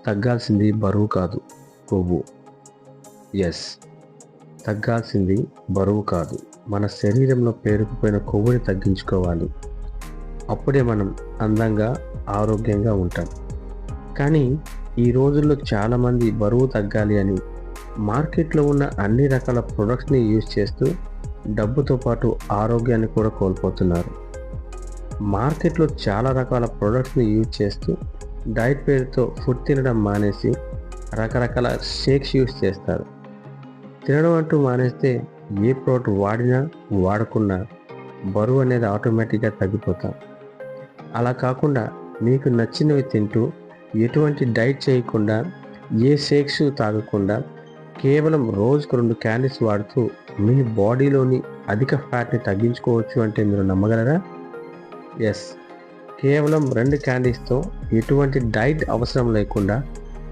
తగ్గాల్సింది బరువు కాదు, కొవ్వు. ఎస్, తగ్గాల్సింది బరువు కాదు, మన శరీరంలో పేరుకుపోయిన కొవ్వుని తగ్గించుకోవాలి. అప్పుడే మనం అందంగా, ఆరోగ్యంగా ఉంటాం. కానీ ఈ రోజుల్లో చాలామంది బరువు తగ్గాలి అని మార్కెట్లో ఉన్న అన్ని రకాల ప్రొడక్ట్స్ని యూజ్ చేస్తూ డబ్బుతో పాటు ఆరోగ్యాన్ని కూడా కోల్పోతున్నారు. మార్కెట్లో చాలా రకాల ప్రొడక్ట్స్ని యూజ్ చేస్తూ డైట్ పేరుతో ఫుడ్ తినడం మానేసి రకరకాల షేక్స్ యూజ్ చేస్తారు. తినడం అంటూ మానేస్తే ఏ ప్రోడక్ట్ వాడినా వాడకున్నా బరువు అనేది ఆటోమేటిక్గా తగ్గిపోతాం. అలా కాకుండా మీకు నచ్చినవి తింటూ ఎటువంటి డైట్ చేయకుండా, ఏ షేక్స్ తాగకుండా కేవలం రోజుకు 2 క్యాండీస్ వాడుతూ మీ బాడీలోని అధిక ఫ్యాట్ని తగ్గించుకోవచ్చు అంటే మీరు నమ్మగలరా? ఎస్, కేవలం 2 క్యాండీస్తో ఎటువంటి డైట్ అవసరం లేకుండా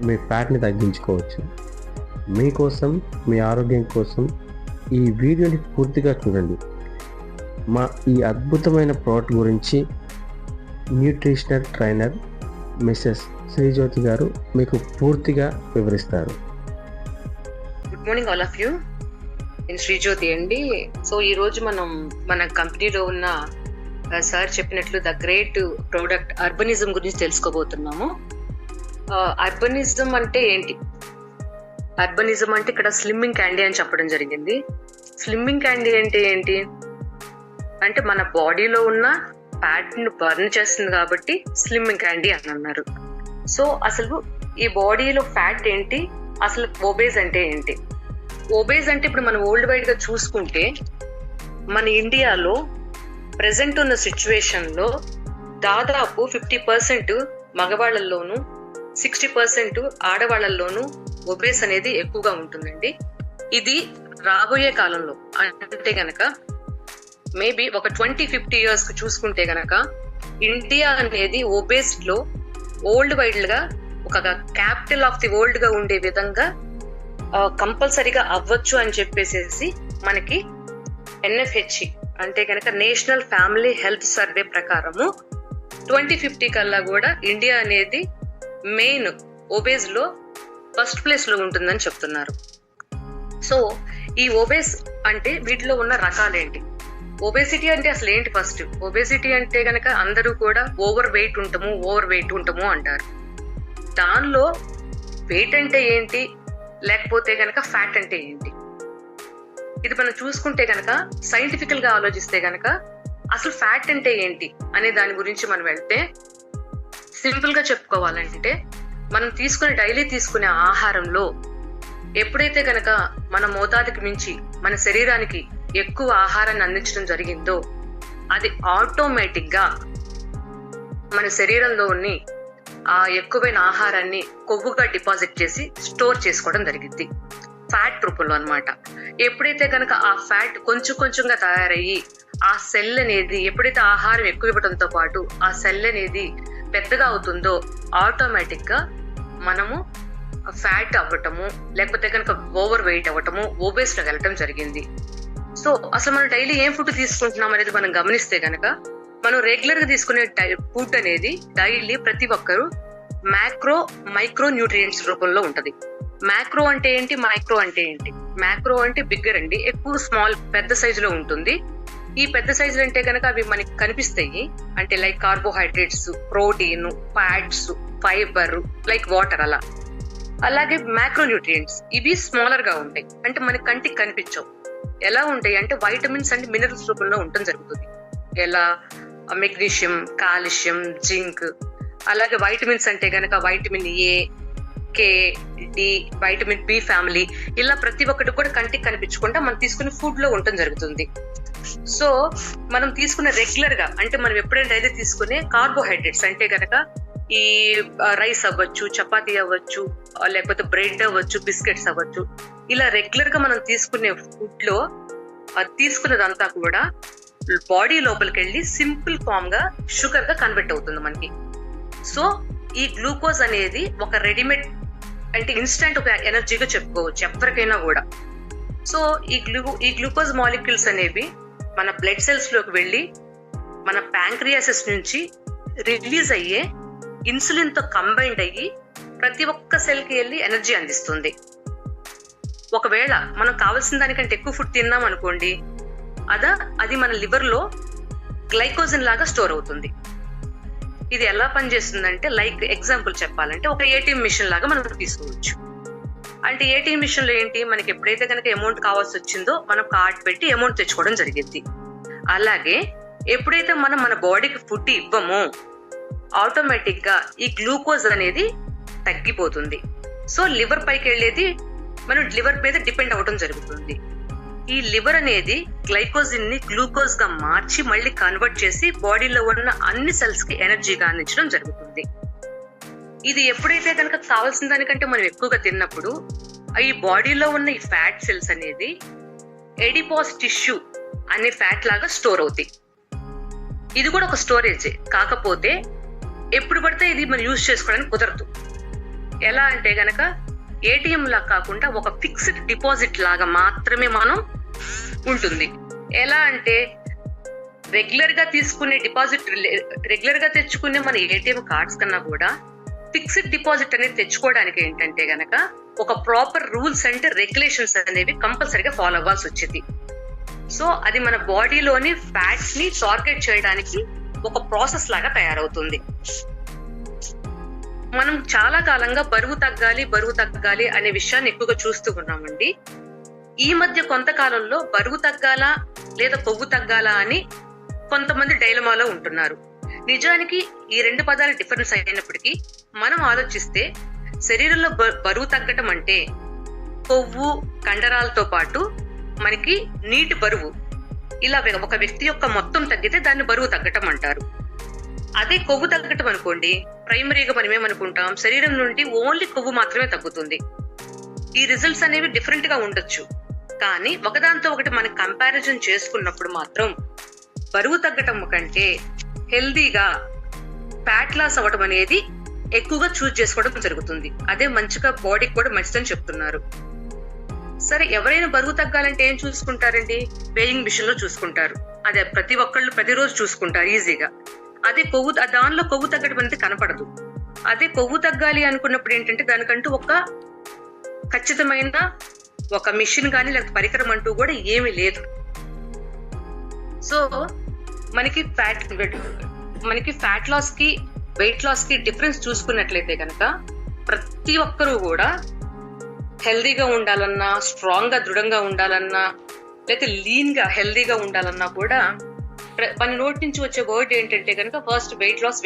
మీ ఫ్యాట్ని తగ్గించుకోవచ్చు. మీకోసం, మీ ఆరోగ్యం కోసం ఈ వీడియోని పూర్తిగా చూడండి. మా ఈ అద్భుతమైన ప్రోడక్ట్ గురించి న్యూట్రిషనల్ ట్రైనర్ మిసెస్ శ్రీజ్యోతి గారు మీకు పూర్తిగా వివరిస్తారు. Good morning all of you. నేను శ్రీజ్యోతి అండి. సో ఈరోజు మనం మన కంపెనీలో ఉన్న సార్ చెప్పినట్లు ద గ్రేట్ ప్రోడక్ట్ అర్బనిజం గురించి తెలుసుకోబోతున్నాము. అర్బనిజం అంటే ఏంటి? అర్బనిజం అంటే ఇక్కడ స్లిమ్మింగ్ క్యాండీ అని చెప్పడం జరిగింది. స్లిమ్మింగ్ క్యాండీ అంటే ఏంటి అంటే మన బాడీలో ఉన్న ఫ్యాట్ ను బర్న్ చేస్తుంది కాబట్టి స్లిమ్మింగ్ క్యాండీ అని అన్నారు. సో అసలు ఈ బాడీలో ఫ్యాట్ ఏంటి, అసలు ఓబేజ్ అంటే ఏంటి? ఓబేజ్ అంటే ఇప్పుడు మనం వరల్డ్ వైడ్ గా చూసుకుంటే మన ఇండియాలో ప్రెసెంట్ ఉన్న సిచ్యువేషన్ లో దాదాపు 50% మగవాళ్ళల్లోనూ 60% ఆడవాళ్ళల్లోనూ ఒబేస్ అనేది ఎక్కువగా ఉంటుందండి. ఇది రాబోయే కాలంలో అంటే గనక మేబీ ఒక 20-50 years కు చూసుకుంటే గనక ఇండియా అనేది ఒబేస్ లో వరల్డ్ వైడ్ గా ఒక క్యాపిటల్ ఆఫ్ ది వరల్డ్ గా ఉండే విధంగా కంపల్సరీగా అవ్వచ్చు అని చెప్పేసి మనకి NFHC అంటే కనుక నేషనల్ ఫ్యామిలీ హెల్త్ సర్వే ప్రకారము 2050 కల్లా కూడా ఇండియా అనేది మెయిన్ ఒబేస్ లో ఫస్ట్ ప్లేస్ లో ఉంటుందని చెప్తున్నారు. సో ఈ ఒబేస్ అంటే వీటిలో ఉన్న రకాలేంటి? ఒబేసిటీ అంటే అసలు ఏంటి? ఫస్ట్ ఒబేసిటీ అంటే కనుక అందరూ కూడా ఓవర్ వెయిట్ ఉంటాము అంటారు. దానిలో వెయిట్ అంటే ఏంటి, లేకపోతే కనుక ఫ్యాట్ అంటే ఏంటి? ఇది మనం చూసుకుంటే కనుక సైంటిఫికల్ గా ఆలోచిస్తే కనుక అసలు ఫ్యాట్ అంటే ఏంటి అనే దాని గురించి మనం వెళ్తే సింపుల్ గా చెప్పుకోవాలంటే మనం డైలీ తీసుకునే ఆహారంలో ఎప్పుడైతే కనుక మన మోతాదుకి మించి మన శరీరానికి ఎక్కువ ఆహారాన్ని అందించడం జరిగిందో అది ఆటోమేటిక్ గా మన శరీరంలోని ఆ ఎక్కువైన ఆహారాన్ని కొవ్వుగా డిపాజిట్ చేసి స్టోర్ చేసుకోవడం జరిగింది ఫ్యాట్ రూపంలో అన్నమాట. ఎప్పుడైతే కనుక ఆ ఫ్యాట్ కొంచెంగా తయారయ్యి ఆ సెల్ అనేది ఎప్పుడైతే ఆహారం ఎక్కువ ఇవ్వడంతో పాటు ఆ సెల్ అనేది పెద్దగా అవుతుందో ఆటోమేటిక్ గా మనము ఫ్యాట్ అవ్వటము, లేకపోతే కనుక ఓవర్ వెయిట్ అవ్వటము, ఓబేస్ లో వెళ్ళటం జరిగింది. సో అసలు మనం డైలీ ఏం ఫుడ్ తీసుకుంటున్నాం అనేది మనం గమనిస్తే కనుక మనం రెగ్యులర్ గా తీసుకునే ఫుడ్ అనేది డైలీ ప్రతి ఒక్కరు మైక్రో న్యూట్రియంట్స్ రూపంలో ఉంటది. మ్యాక్రో అంటే ఏంటి, మైక్రో అంటే ఏంటి? మ్యాక్రో అంటే బిగ్గర్ అండి, ఎక్కువ పెద్ద సైజులో ఉంటుంది. ఈ పెద్ద సైజులు అంటే కనుక అవి మనకి కనిపిస్తాయి, అంటే like carbohydrates, protein, fats, fibre, like water అలా. అలాగే మైక్రో న్యూట్రియంట్స్ ఇవి స్మాలర్ గా ఉంటాయి, అంటే మనకి కంటికి కనిపించవు. ఎలా ఉంటాయి అంటే వైటమిన్స్ అండ్ మినరల్స్ రూపంలో ఉండటం జరుగుతుంది. ఎలా మెగ్నీషియం, కాల్షియం, జింక్. అలాగే వైటమిన్స్ అంటే కనుక vitamin A, K, D, vitamin B family, ఇలా ప్రతి ఒక్కటి కూడా కంటికి కనిపించకుండా మనం తీసుకునే ఫుడ్ లో ఉండటం జరుగుతుంది. సో మనం తీసుకునే రెగ్యులర్ గా అంటే మనం ఎప్పుడైనా డైలీ తీసుకునే కార్బోహైడ్రేట్స్ అంటే కనుక ఈ రైస్ అవ్వచ్చు, చపాతీ అవ్వచ్చు, లేకపోతే బ్రెడ్ అవ్వచ్చు, బిస్కెట్స్ అవ్వచ్చు, ఇలా రెగ్యులర్ గా మనం తీసుకునే ఫుడ్ లో తీసుకున్నదంతా కూడా బాడీ లోపలికి వెళ్ళి సింపుల్ ఫామ్ గా షుగర్ గా కన్వర్ట్ అవుతుంది మనకి. సో ఈ గ్లూకోజ్ అనేది ఒక రెడీమేడ్ అంటే ఇన్స్టెంట్ ఒక ఎనర్జీగా చెప్పుకోవచ్చు ఎవరికైనా కూడా. సో ఈ గ్లూకోజ్ మాలిక్యూల్స్ అనేవి మన బ్లడ్ సెల్స్ లోకి వెళ్ళి మన ప్యాంక్రియాసిస్ నుంచి రిలీజ్ అయ్యే ఇన్సులిన్ తో కంబైండ్ అయ్యి ప్రతి ఒక్క సెల్ కి వెళ్ళి ఎనర్జీ అందిస్తుంది. ఒకవేళ మనం కావాల్సిన దానికంటే ఎక్కువ ఫుడ్ తిన్నాం అనుకోండి, అది మన లివర్ లో గ్లైకోజన్ లాగా స్టోర్ అవుతుంది. ఇది ఎలా పనిచేస్తుందంటే, లైక్ ఎగ్జాంపుల్ చెప్పాలంటే ఒక ఏటీఎం మిషన్ లాగా మనం తీసుకోవచ్చు. అంటే ఏటీఎం మిషన్ లో ఏంటి, మనకి ఎప్పుడైతే కనుక అమౌంట్ కావాల్సి వచ్చిందో మనం కార్డ్ పెట్టి అమౌంట్ తెచ్చుకోవడం జరిగింది. అలాగే ఎప్పుడైతే మనం మన బాడీకి ఫుడ్ ఇవ్వమో ఆటోమేటిక్ గా ఈ గ్లూకోజ్ అనేది తగ్గిపోతుంది. సో లివర్ పైకి వెళ్ళేది మనం లివర్ మీద డిపెండ్ అవ్వడం జరుగుతుంది. ఈ లివర్ అనేది గ్లైకోజిన్ ని గ్లూకోజ్ గా మార్చి మళ్ళీ కన్వర్ట్ చేసి బాడీలో ఉన్న అన్ని సెల్స్ కి ఎనర్జీగా అందించడం జరుగుతుంది. ఇది ఎప్పుడైతే కనుక కావాల్సిన దానికంటే మనం ఎక్కువగా తిన్నప్పుడు ఈ బాడీలో ఉన్న ఈ ఫ్యాట్ సెల్స్ అనేది ఎడిపోస్ టిష్యూ అనే ఫ్యాట్ లాగా స్టోర్ అవుతాయి. ఇది కూడా ఒక స్టోరేజ్, కాకపోతే ఎప్పుడు పడితే ఇది మనం యూజ్ చేసుకోవడానికి కుదరదు. ఎలా అంటే గనక ఏటీఎం లా కాకుండా ఒక ఫిక్స్డ్ డిపాజిట్ లాగా మాత్రమే మనం ఉంటుంది. ఎలా అంటే రెగ్యులర్ గా తీసుకునే డిపాజిట్, రెగ్యులర్ గా తెచ్చుకునే మన ఏటీఎం కార్డ్స్ కన్నా కూడా ఫిక్స్డ్ డిపాజిట్ అనేది తెచ్చుకోవడానికి ఏంటంటే గనక ఒక ప్రాపర్ రూల్స్ అండ్ రెగ్యులేషన్స్ అనేవి కంపల్సరీగా ఫాలో అవ్వాల్సి వచ్చింది. సో అది మన బాడీలోని ఫ్యాట్స్ ని టార్గెట్ చేయడానికి ఒక ప్రాసెస్ లాగా తయారవుతుంది. మనం చాలా కాలంగా బరువు తగ్గాలి అనే విషయాన్ని ఎక్కువగా చూస్తూ ఉన్నామండి. ఈ మధ్య కొంతకాలంలో బరువు తగ్గాలా లేదా కొవ్వు తగ్గాలా అని కొంతమంది డైలమాలో ఉంటున్నారు. నిజానికి ఈ రెండు పదాలు డిఫరెన్స్ అయినప్పటికీ మనం ఆలోచిస్తే శరీరంలో బరువు తగ్గటం అంటే కొవ్వు కండరాలతో పాటు మనకి నీటి బరువు, ఇలా ఒక వ్యక్తి యొక్క మొత్తం తగ్గితే దాన్ని బరువు తగ్గటం అంటారు. అదే కొవ్వు తగ్గటం అనుకోండి, ప్రైమరీగా మనం ఏమనుకుంటాం, శరీరం నుండి ఓన్లీ కొవ్వు మాత్రమే తగ్గుతుంది. ఈ రిజల్ట్స్ అనేవి డిఫరెంట్ గా ఉండొచ్చు, కానీ ఒకదాంతో ఒకటి మనం కంపారిజన్ చేసుకున్నప్పుడు మాత్రం బరువు తగ్గటం కంటే హెల్దీగా ఫ్యాట్ లాస్ అవ్వడం అనేది ఎక్కువగా చూస్ చేసుకోవడం జరుగుతుంది. అదే మంచిగా బాడీకి కూడా మంచిదని చెప్తున్నారు. సరే, ఎవరైనా బరువు తగ్గాలంటే ఏం చూసుకుంటారండి? వేయింగ్ మిషన్ లో చూసుకుంటారు. అదే ప్రతి ఒక్కళ్ళు ప్రతిరోజు చూసుకుంటారు ఈజీగా. అదే దానిలో కొవ్వు తగ్గడం అనేది కనపడదు. అదే కొవ్వు తగ్గాలి అనుకున్నప్పుడు ఏంటంటే దానికంటూ ఒక ఖచ్చితమైన ఒక మిషన్ కానీ లేకపోతే పరికరం అంటూ కూడా ఏమీ లేదు. సో మనకి ఫ్యాట్ లాస్ కి వెయిట్ లాస్ కి డిఫరెన్స్ చూసుకున్నట్లయితే కనుక ప్రతి ఒక్కరూ కూడా హెల్దీగా ఉండాలన్నా, స్ట్రాంగ్ గా దృఢంగా ఉండాలన్నా, లేకపోతే లీన్ గా హెల్దీగా ఉండాలన్నా కూడా మన నోటి నుంచి వచ్చే వర్డ్ ఏంటంటే కనుక first weight loss.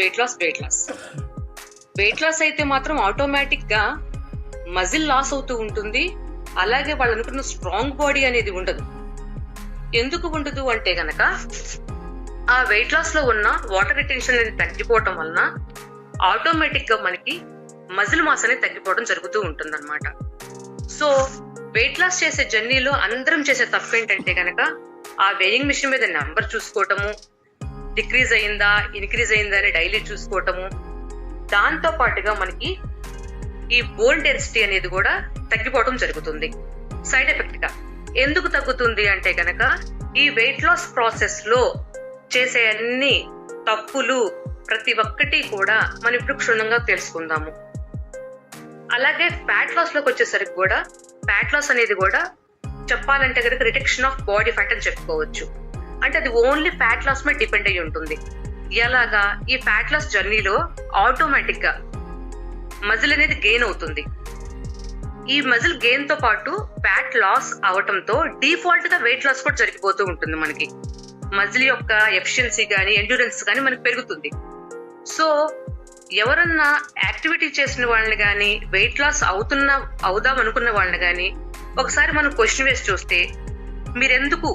Weight loss అయితే మాత్రం ఆటోమేటిక్ గా మజిల్ లాస్ అవుతూ ఉంటుంది. అలాగే వాళ్ళు అనుకున్న స్ట్రాంగ్ బాడీ అనేది ఉండదు. ఎందుకు ఉండదు అంటే గనక ఆ వెయిట్ లాస్ లో ఉన్న వాటర్ రిటెన్షన్ అనేది తగ్గిపోవటం వలన ఆటోమేటిక్ గా మనకి మజిల్ మాస్ అనేది తగ్గిపోవడం జరుగుతూ ఉంటుంది అనమాట. సో వెయిట్ లాస్ చేసే జర్నీలో అందరం చేసే తప్పు ఏంటంటే కనుక ఆ వెయింగ్ మిషన్ మీద నెంబర్ చూసుకోవటము, డిక్రీజ్ అయిందా ఇన్క్రీజ్ అయిందా అని డైలీ చూసుకోవటము, దాంతో పాటుగా మనకి ఈ బోన్ డెన్సిటీ అనేది కూడా తగ్గిపోవడం జరుగుతుంది సైడ్ ఎఫెక్ట్ గా. ఎందుకు తగ్గుతుంది అంటే కనుక ఈ వెయిట్ లాస్ ప్రాసెస్ లో చేసే అన్ని తప్పులు ప్రతి ఒక్కటి కూడా మనం ఇప్పుడు క్షుణ్ణంగా తెలుసుకుందాము. అలాగే ఫ్యాట్ లాస్ లోకి వచ్చేసరికి కూడా ఫ్యాట్ లాస్ అనేది కూడా చెప్పాలంటే కనుక రిడక్షన్ ఆఫ్ బాడీ ఫ్యాట్ అని చెప్పుకోవచ్చు. అంటే అది ఓన్లీ ఫ్యాట్ లాస్ మీద డిపెండ్ అయి ఉంటుంది. ఎలాగా? ఈ ఫ్యాట్ లాస్ జర్నీలో ఆటోమేటిక్ గా మజిల్ అనేది గెయిన్ అవుతుంది. ఈ మజిల్ గెయిన్ తో పాటు ఫ్యాట్ లాస్ అవటంతో డిఫాల్ట్ గా వెయిట్ లాస్ కూడా జరిగిపోతూ ఉంటుంది. మనకి మజిల్ యొక్క ఎఫిషియన్సీ కానీ ఎండ్యూరెన్స్ కానీ మనకి పెరుగుతుంది. సో ఎవరన్నా యాక్టివిటీ చేసిన వాళ్ళని కానీ వెయిట్ లాస్ అవుదాం అనుకున్న వాళ్ళని కానీ ఒకసారి మనం క్వశ్చన్ వేసి చూస్తే మీరెందుకు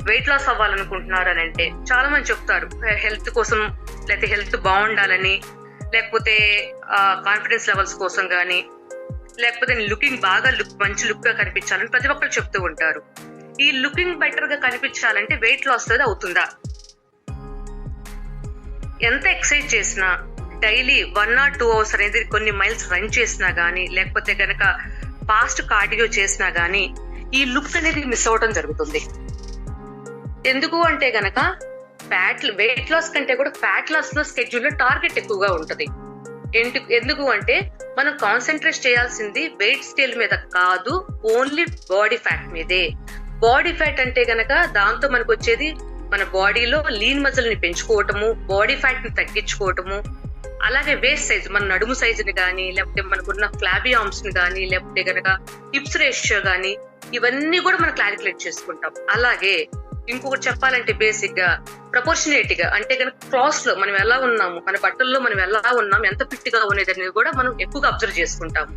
వెయిట్ లాస్ అవ్వాలనుకుంటున్నారు అని అంటే చాలా మంది చెప్తారు హెల్త్ కోసం, లేకపోతే హెల్త్ బాగుండాలని, లేకపోతే కాన్ఫిడెన్స్ లెవెల్స్ కోసం కానీ, లేకపోతే లుకింగ్ మంచి లుక్ గా కనిపించాలని ప్రతి ఒక్కరు చెప్తూ ఉంటారు. ఈ లుకింగ్ బెటర్ గా కనిపించాలంటే వెయిట్ లాస్ అనేది అవుతుందా? ఎంత ఎక్సర్సైజ్ చేసినా, డైలీ 1 or 2 hours అనేది కొన్ని మైల్స్ రన్ చేసినా గానీ, లేకపోతే కనుక ఫాస్ట్ కార్డియో చేసినా గానీ ఈ లుక్ అనేది మిస్ అవడం జరుగుతుంది. ఎందుకు అంటే గనక వెయిట్ లాస్ కంటే కూడా ఫ్యాట్ లాస్ లో స్కెడ్యూల్ లో టార్గెట్ ఎక్కువగా ఉంటుంది. ఎందుకు అంటే మనం కాన్సన్ట్రేట్ చేయాల్సింది వెయిట్ స్కేల్ మీద కాదు, ఓన్లీ బాడీ ఫ్యాట్ మీదే. బాడీ ఫ్యాట్ అంటే గనక దాంతో మనకు వచ్చేది మన బాడీలో లీన్ మజిల్ ని పెంచుకోవటము, బాడీ ఫ్యాట్ ని తగ్గించుకోవటము, అలాగే వేస్ట్ సైజ్ మన నడుము సైజుని కానీ, లేకపోతే మనకున్న ఫ్లాబీ ఆర్మ్స్ ని కానీ, లేకపోతే గనక హిప్స్ రేషియో కానీ, ఇవన్నీ కూడా మనం క్యాలిక్యులేట్ చేసుకుంటాం. అలాగే ఇంకొకటి చెప్పాలంటే బేసిక్ గా ప్రపోర్షనేట్ గా అంటే కనుక క్రాస్ లో మనం ఎలా ఉన్నాము, మన బట్టల్లో మనం ఎలా ఉన్నాము, ఎంత ఫిట్ గా ఉన్నది అనేది కూడా మనం ఎక్కువగా అబ్జర్వ్ చేసుకుంటాము.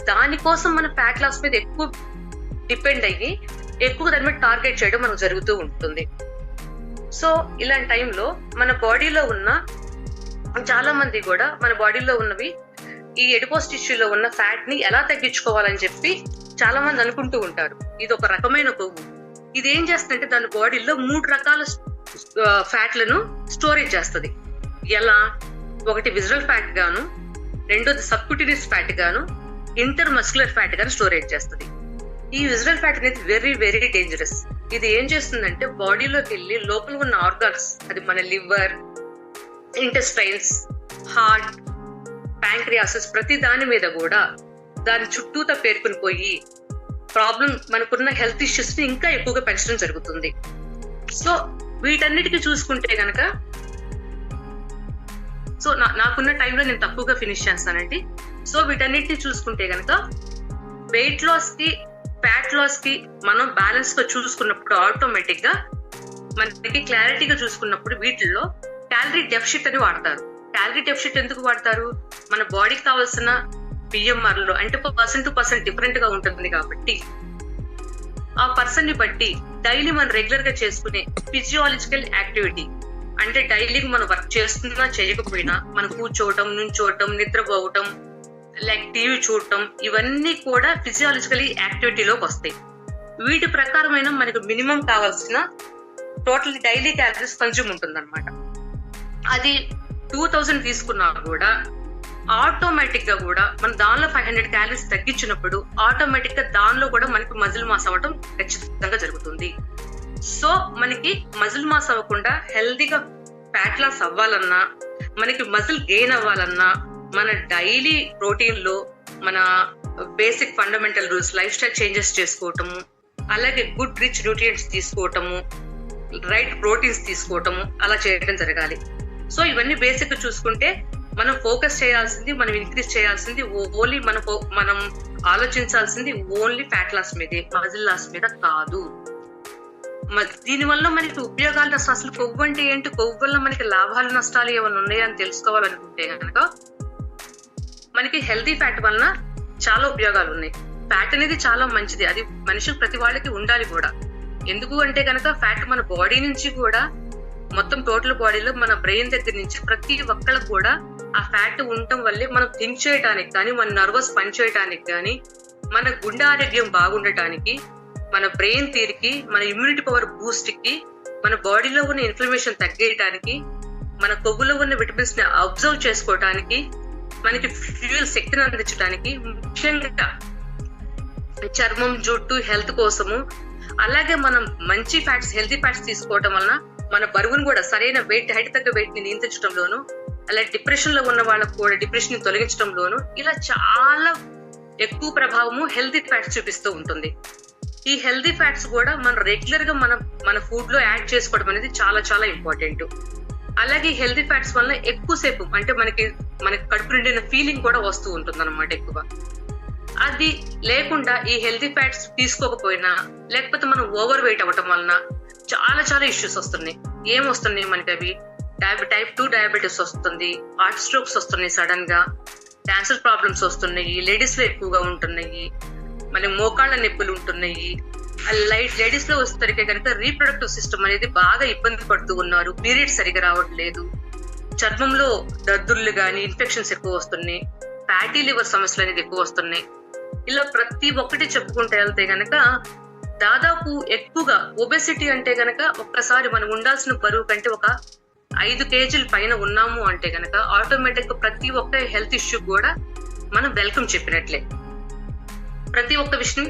దానికోసం మన ఫ్యాట్ లాస్ మీద ఎక్కువ డిపెండ్ అయ్యి ఎక్కువ దాని మీద టార్గెట్ చేయడం మనకు జరుగుతూ ఉంటుంది. సో ఇలాంటి టైంలో మన బాడీలో ఉన్న చాలా మంది కూడా మన బాడీలో ఉన్నవి ఈ ఎడిపోస్ టిష్యూలో ఉన్న ఫ్యాట్ ని ఎలా తగ్గించుకోవాలని చెప్పి చాలా మంది అనుకుంటూ ఉంటారు. ఇది ఒక రకమైన కొవ్వు. ఇది ఏం చేస్తుందంటే దాని బాడీలో 3 రకాల ఫ్యాట్లను స్టోరేజ్ చేస్తుంది. ఎలా? ఒకటి విజరల్ ఫ్యాట్ గాను, రెండోది సబ్క్యూటేనియస్ ఫ్యాట్ గాను, ఇంటర్ మస్కులర్ ఫ్యాట్ గాను స్టోరేజ్ చేస్తుంది. ఈ విజరల్ ఫ్యాట్ అనేది వెరీ వెరీ డేంజరస్. ఇది ఏం చేస్తుందంటే బాడీలోకి వెళ్ళి లోపల ఉన్న ఆర్గాన్స్, అది మన లివర్, ఇంటెస్టైన్స్, హార్ట్, ప్యాంక్రియాసిస్, ప్రతి దాని మీద కూడా దాని చుట్టూతా పేర్కొని పోయి ప్రాబ్లం మనకున్న హెల్త్ ఇష్యూస్ ని ఇంకా ఎక్కువగా పెంచడం జరుగుతుంది. సో వీటన్నిటికీ చూసుకుంటే గనక నాకున్న టైంలో నేను తక్కువగా ఫినిష్ చేస్తానండి. సో వీటన్నిటిని చూసుకుంటే గనక వెయిట్ లాస్ కి ఫ్యాట్ లాస్ కి మనం బ్యాలెన్స్ గా చూసుకున్నప్పుడు ఆటోమేటిక్ గా మనకి క్లారిటీగా చూసుకున్నప్పుడు వీటిల్లో క్యాలరీ డెఫిసిట్ అని వాడతారు. క్యాలరీ డెఫిసిట్ ఎందుకు వాడతారు? మన బాడీకి కావాల్సిన బిఎంఆర్ లో అంటే పర్సన్ టు పర్సన్ డిఫరెంట్ గా ఉంటుంది కాబట్టి ఆ పర్సన్ ని బట్టి డైలీ మనం రెగ్యులర్ గా చేసుకునే ఫిజియాలజికల్ యాక్టివిటీ అంటే డైలీ మనం వర్క్ చేస్తున్నా చేయకపోయినా మనం కూర్చోవటం, నుంచోవటం, నిద్రపోవటం, లైక్ టీవీ చూడటం, ఇవన్నీ కూడా ఫిజియాలజికల్ యాక్టివిటీలోకి వస్తాయి. వీటి ప్రకారమైన మనకు మినిమం కావాల్సిన టోటల్ డైలీ క్యాలరీస్ కన్జ్యూమ్ ఉంటుంది అనమాట. అది 2000 తీసుకున్నా కూడా ఆటోమేటిక్ గా కూడా మనం దానిలో 500 క్యాలరీస్ తగ్గించినప్పుడు ఆటోమేటిక్ గా దానిలో కూడా మనకి మజిల్ మాస్ అవ్వడం ఖచ్చితంగా జరుగుతుంది. సో మనకి మజిల్ మాస్ అవ్వకుండా హెల్దీగా ఫ్యాట్ లాస్ అవ్వాలన్నా, మనకి మజిల్ గెయిన్ అవ్వాలన్నా మన డైలీ ప్రోటీన్ లో మన basic fundamental rules, life style changes చేసుకోవటము, అలాగే గుడ్ రిచ్ న్యూట్రియంట్స్ తీసుకోవటము, రైట్ ప్రోటీన్స్ తీసుకోవటము అలా చేయడం జరగాలి. సో ఇవన్నీ బేసిక్ గా చూసుకుంటే మనం ఫోకస్ చేయాల్సింది, మనం ఇంక్రీజ్ చేయాల్సింది ఓన్లీ మనం ఆలోచించాల్సింది ఓన్లీ ఫ్యాట్ లాస్ మీదే, మజిల్ లాస్ మీద కాదు. దీనివల్ల మనకి ఉపయోగాలు అసలు కొవ్వు అంటే ఏంటి, కొవ్వు వల్ల మనకి లాభాలు నష్టాలు ఏమైనా ఉన్నాయా అని తెలుసుకోవాలనుకుంటే కనుక మనకి హెల్తీ ఫ్యాట్ వలన చాలా ఉపయోగాలు ఉన్నాయి. ఫ్యాట్ అనేది చాలా మంచిది, అది మనిషికి ప్రతి వాళ్ళకి ఉండాలి కూడా. ఎందుకు అంటే కనుక ఫ్యాట్ మన బాడీ నుంచి కూడా మొత్తం టోటల్ బాడీలో మన బ్రెయిన్ దగ్గర నుంచి ప్రతి ఒక్కళ్ళకి కూడా ఆ ఫ్యాట్ ఉండటం వల్లే మనం థింక్ చేయడానికి కానీ, మన నర్వస్ పనిచేయడానికి కానీ, మన గుండె ఆరోగ్యం బాగుండటానికి, మన బ్రెయిన్ తీరికి, మన ఇమ్యూనిటీ పవర్ బూస్ట్ కి, మన బాడీలో ఉన్న ఇన్ఫ్లమేషన్ తగ్గేయడానికి, మన కొవ్వులో ఉన్న విటమిన్స్ ని అబ్జర్వ్ చేసుకోవటానికి, మనకి ఫ్యూయల్ శక్తిని అందించడానికి, ముఖ్యంగా చర్మం, జుట్టు హెల్త్ కోసము, అలాగే మనం మంచి ఫ్యాట్స్, హెల్తీ ఫ్యాట్స్ తీసుకోవడం వలన మన బరువును కూడా సరైన వెయిట్, హైట్ తగ్గ వెయిట్ ని నియంత్రించడంలోను, అలాగే డిప్రెషన్ లో ఉన్న వాళ్ళకు కూడా డిప్రెషన్ ని తొలగించడంలోను ఇలా చాలా ఎక్కువ ప్రభావము హెల్తీ ఫ్యాట్స్ చూపిస్తూ ఉంటుంది. ఈ హెల్తీ ఫ్యాట్స్ కూడా మనం రెగ్యులర్ గా మన ఫుడ్ లో యాడ్ చేసుకోవడం అనేది చాలా చాలా ఇంపార్టెంట్. అలాగే హెల్తీ ఫ్యాట్స్ వల్ల ఎక్కువసేపు అంటే మనకి కడుపు నిండిన ఫీలింగ్ కూడా వస్తూ ఉంటుంది అన్నమాట ఎక్కువ. అది లేకుండా ఈ హెల్తీ ఫ్యాట్స్ తీసుకోకపోయినా, లేకపోతే మనం ఓవర్ వెయిట్ అవ్వటం వలన చాలా చాలా ఇష్యూస్ వస్తున్నాయి. ఏం వస్తున్నాయి మనకి? అవి టైప్ 2 డయాబెటీస్ వస్తుంది, హార్ట్ స్ట్రోక్స్ వస్తున్నాయి, సడన్ గా క్యాన్సర్ ప్రాబ్లమ్స్ వస్తున్నాయి, లేడీస్ లో ఎక్కువగా ఉంటున్నాయి, మన మోకాళ్ళ నొప్పులు ఉంటున్నాయి. లేడీస్ లో వచ్చేసరికి కనుక రీప్రొడక్టివ్ సిస్టమ్ అనేది బాగా ఇబ్బంది పడుతూ ఉన్నారు, పీరియడ్స్ సరిగా రావట్లేదు, చర్మంలో దద్దుర్లు గానీ ఇన్ఫెక్షన్స్ ఎక్కువ వస్తున్నాయి, ఫ్యాటీ లివర్ సమస్యలు అనేది ఎక్కువ వస్తున్నాయి. ఇలా ప్రతి ఒక్కటి చెప్పుకుంటే వెళ్తే గనక దాదాపు ఎక్కువగా ఒబెసిటీ అంటే గనక ఒక్కసారి మనం ఉండాల్సిన బరువు కంటే ఒక 5 కేజీల పైన ఉన్నాము అంటే గనక ఆటోమేటిక్ గా ప్రతి ఒక్క హెల్త్ ఇష్యూ కూడా మనం వెల్కమ్ చెప్పినట్లే. ప్రతి ఒక్క విషయం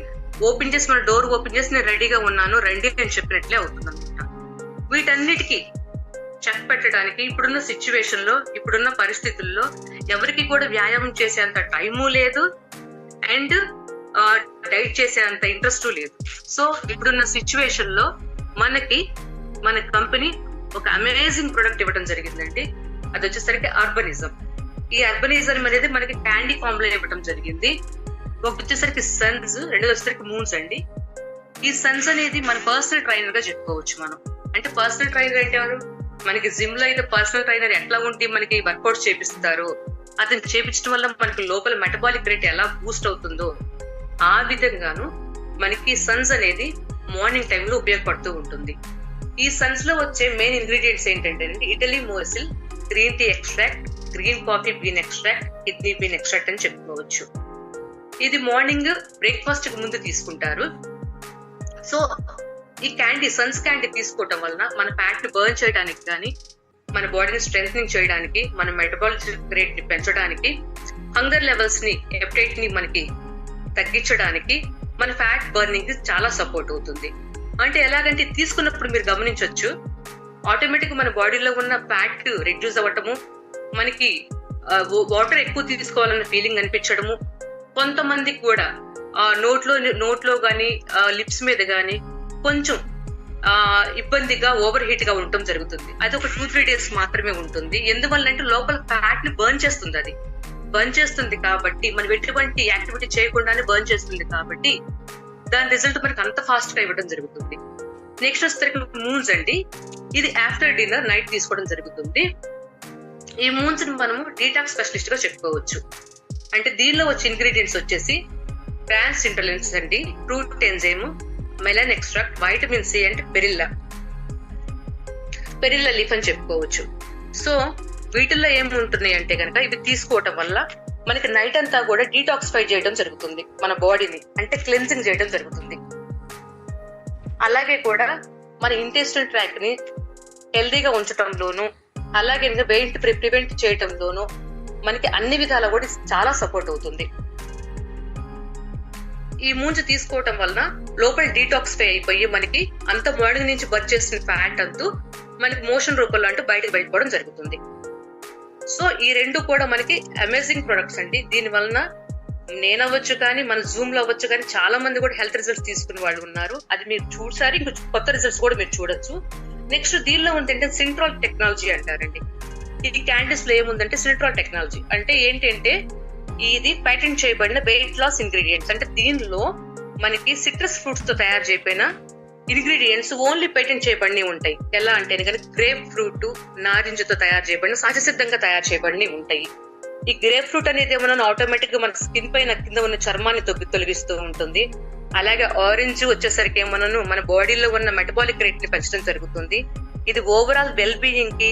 ఓపెన్ చేసి మన డోర్ ఓపెన్ చేసి నేను రెడీగా ఉన్నాను, రండి అని చెప్పినట్లే అవుతుంది అనమాట. వీటన్నిటికీ చెక్ పెట్టడానికి ఇప్పుడున్న సిచ్యువేషన్ లో, ఇప్పుడున్న పరిస్థితుల్లో ఎవరికి కూడా వ్యాయామం చేసేంత టైము లేదు అండ్ డైట్ చేసేంత ఇంట్రెస్ట్ లేదు. సో ఇప్పుడున్న సిచ్యువేషన్ లో మన కంపెనీ ఒక అమేజింగ్ ప్రొడక్ట్ ఇవ్వడం జరిగిందండి. అది వచ్చేసరికి అర్బనిజం. ఈ అర్బనిజం అనేది మనకి క్యాండీ ఫామ్ లో ఇవ్వడం జరిగింది. ఒకటి వచ్చేసరికి సన్స్, రెండోది వచ్చేసరికి మూన్స్ అండి. ఈ సన్స్ అనేది మన పర్సనల్ ట్రైనర్ గా చెప్పుకోవచ్చు మనం. అంటే పర్సనల్ ట్రైనర్ అంటే మనకి జిమ్ లో అయితే పర్సనల్ ట్రైనర్ ఎట్లా ఉండి మనకి వర్కౌట్స్ చేపిస్తారు, అతను చేపించడం వల్ల మనకి లోపల మెటబాలిక్ రేట్ ఎలా బూస్ట్ అవుతుందో ఆ విధంగాను మనకి సన్స్ అనేది మార్నింగ్ టైంలో ఉపయోగపడుతూ ఉంటుంది. ఈ సన్స్ లో వచ్చే మెయిన్ ఇంగ్రీడియంట్స్ ఏంటంటే ఇటలీ మోసిల్, green tea extract, green coffee bean extract, kidney bean extract అని చెప్పుకోవచ్చు. ఇది మార్నింగ్ బ్రేక్ఫాస్ట్ కి ముందు తీసుకుంటారు. సో ఈ సన్స్ క్యాండీ తీసుకోవటం వలన మన ఫ్యాట్ ని బర్న్ చేయడానికి కానీ, మన బాడీని స్ట్రెంథనింగ్ చేయడానికి, మన మెటబాలిక్ రేట్ ని పెంచడానికి, హంగర్ లెవెల్స్ ని, ఎపటైట్ ని మనకి తగ్గించడానికి, మన ఫ్యాట్ బర్నింగ్ కి చాలా సపోర్ట్ అవుతుంది. అంటే ఎలాగంటే తీసుకున్నప్పుడు మీరు గమనించవచ్చు, ఆటోమేటిక్ మన బాడీలో ఉన్న ఫ్యాట్ రిడ్యూస్ అవ్వటము, మనకి వాటర్ ఎక్కువ తీసుకోవాలన్న ఫీలింగ్ అనిపించడము, కొంతమందికి కూడా నోట్లో గానీ లిప్స్ మీద గానీ కొంచెం ఇబ్బందిగా ఓవర్ హీట్ గా ఉండటం జరుగుతుంది. అది ఒక 2-3 days మాత్రమే ఉంటుంది. ఎందువల్ల అంటే లోపల ఫ్యాట్ ని బర్న్ చేస్తుంది. అది బర్న్ చేస్తుంది కాబట్టి, మనం ఎటువంటి యాక్టివిటీ చేయకుండానే బర్న్ చేస్తుంది కాబట్టి దాని రిజల్ట్ మనకి అంత ఫాస్ట్ గా ఇవ్వడం జరుగుతుంది. నెక్స్ట్ వచ్చేసరికి మూన్స్ అండి. ఇది ఆఫ్టర్ డిన్నర్ నైట్ తీసుకోవడం జరుగుతుంది. ఈ మూన్స్ ని మనము డీటాక్స్ స్పెషలిస్ట్ గా చెప్పుకోవచ్చు. అంటే దీనిలో వచ్చే ఇంగ్రీడియంట్స్ వచ్చేసి ట్రాన్స్ ఇంటర్లిన్స్ అండి, fruit enzyme, melon extract, vitamin C and perilla leaf అని చెప్పుకోవచ్చు. సో వీటిల్లో ఏముంటున్నాయి అంటే కనుక ఇవి తీసుకోవటం వల్ల మనకి నైట్ అంతా కూడా డీటాక్సిఫై చేయడం జరుగుతుంది, మన బాడీని అంటే క్లెన్సింగ్ చేయడం జరుగుతుంది. అలాగే కూడా మన ఇంటెస్టైనల్ ట్రాక్ట్ ని హెల్దీగా ఉంచడంలోను, అలాగే వెయిట్ ప్రివెంట్ చేయడంలోను మనకి అన్ని విధాలా కూడా చాలా సపోర్ట్ అవుతుంది. ఈ మూంజ తీసుకోవటం వలన లోపల డీటాక్సిఫై అయిపోయి మనకి అంత మార్నింగ్ నుంచి బర్న్ చేసిన ఫ్యాట్ అంతా మనకి మోషన్ రూపంలో అంటూ బయటకు వెళ్ళిపోవడం జరుగుతుంది. సో ఈ రెండు కూడా మనకి అమేజింగ్ ప్రొడక్ట్స్ అండి. దీని వలన నేనవ్వచ్చు కానీ, మన జూమ్ లో అవ్వచ్చు కానీ చాలా మంది కూడా హెల్త్ రిజల్ట్స్ తీసుకునే వాళ్ళు ఉన్నారు. అది మీరు చూసారు, ఇంకా కొత్త రిజల్ట్స్ కూడా మీరు చూడొచ్చు. నెక్స్ట్ దీనిలో ఉందంటే సింట్రాల్ టెక్నాలజీ అంటారండి. ఇది క్యాండీస్ లో ఏముందంటే సింట్రాల్ టెక్నాలజీ అంటే ఏంటంటే ఇది పేటెంట్ చేయబడిన వెయిట్ లాస్ ఇంగ్రీడియంట్స్. అంటే దీనిలో మనకి సిట్రస్ ఫ్రూట్స్ తో తయారు చేయబడిన ఇంగ్రీడియంట్స్ ఓన్లీ పేటెంట్ చేయబడినవి ఉంటాయి. ఎలా అంటే గ్రేప్ ఫ్రూట్, నారింజతో తయారు చేయబడిన సహజసిద్ధంగా తయారు చేయబడినవి ఉంటాయి. ఈ గ్రేప్ ఫ్రూట్ అనేది ఏమన్నా ఆటోమేటిక్ గా మన స్కిన్ పైన కింద ఉన్న చర్మాన్ని తొలగిస్తూ ఉంటుంది. అలాగే ఆరెంజ్ వచ్చేసరికి ఏమన్నాను మన బాడీలో ఉన్న మెటబాలిక్ రేట్ ని పెంచడం జరుగుతుంది. ఇది ఓవరాల్ వెల్ బీయింగ్ కి,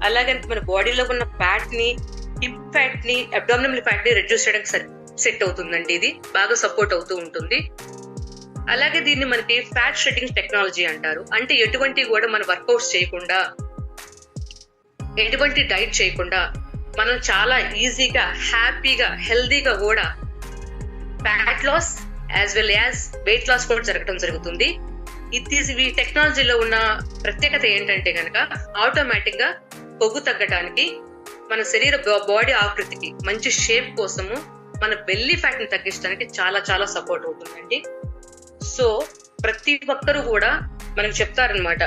అలాగే మన బాడీలో ఉన్న ఫ్యాట్ ని, హిప్ ఫ్యాట్ ని, అబ్డామినల్ ఫ్యాట్ ని రిడ్యూస్ చేయడానికి సెట్ అవుతుందండి. ఇది బాగా సపోర్ట్ అవుతూ ఉంటుంది. అలాగే దీన్ని మనకి ఫ్యాట్ షెడ్డింగ్ టెక్నాలజీ అంటారు. అంటే ఎటువంటి కూడా మనం వర్కౌట్స్ చేయకుండా, ఎటువంటి డైట్ చేయకుండా మనం చాలా ఈజీగా, హ్యాపీగా, హెల్దీగా కూడా fat loss as well as weight loss కూడా జరగడం జరుగుతుంది. ఈ టెక్నాలజీలో ఉన్న ప్రత్యేకత ఏంటంటే కనుక ఆటోమేటిక్ గా కొవ్వు తగ్గడానికి, మన శరీర బాడీ ఆకృతికి మంచి షేప్ కోసము, మన బెల్లీ ఫ్యాట్ ని తగ్గించడానికి చాలా చాలా సపోర్ట్ అవుతుందండి. సో ప్రతి ఒక్కరు కూడా మనకు చెప్తారనమాట,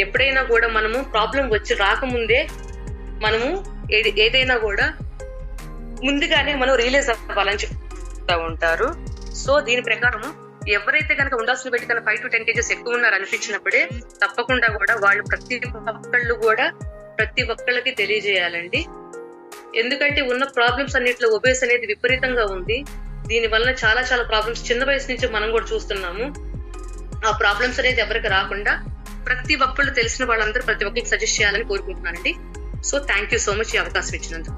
ఎప్పుడైనా కూడా మనము ప్రాబ్లం వచ్చి రాకముందే మనము ఏదైనా కూడా ముందుగానే మనం రియలైజ్ అవ్వాలని చెప్తా ఉంటారు. సో దీని ప్రకారం ఎవరైతే కనుక ఉండాల్సిన పెట్టి కనుక 5 to 10 kgs ఎక్కువ ఉన్నారు అనిపించినప్పుడే తప్పకుండా కూడా వాళ్ళు ప్రతి ఒక్కళ్ళకి తెలియజేయాలండి. ఎందుకంటే ఉన్న ప్రాబ్లమ్స్ అన్నిట్లో ఒబేస్ అనేది విపరీతంగా ఉంది. దీని వల్ల చాలా చాలా ప్రాబ్లమ్స్ చిన్న వయసు నుంచి మనం కూడా చూస్తున్నాము. ఆ ప్రాబ్లమ్స్ అనేది ఎవరికి రాకుండా ప్రతి ఒక్కళ్ళు తెలిసిన వాళ్ళందరూ ప్రతి ఒక్కరికి సజెస్ట్ చేయాలని కోరుకుంటున్నానండి. So thank you so much ఈ అవకాశం ఇచ్చినందుకు.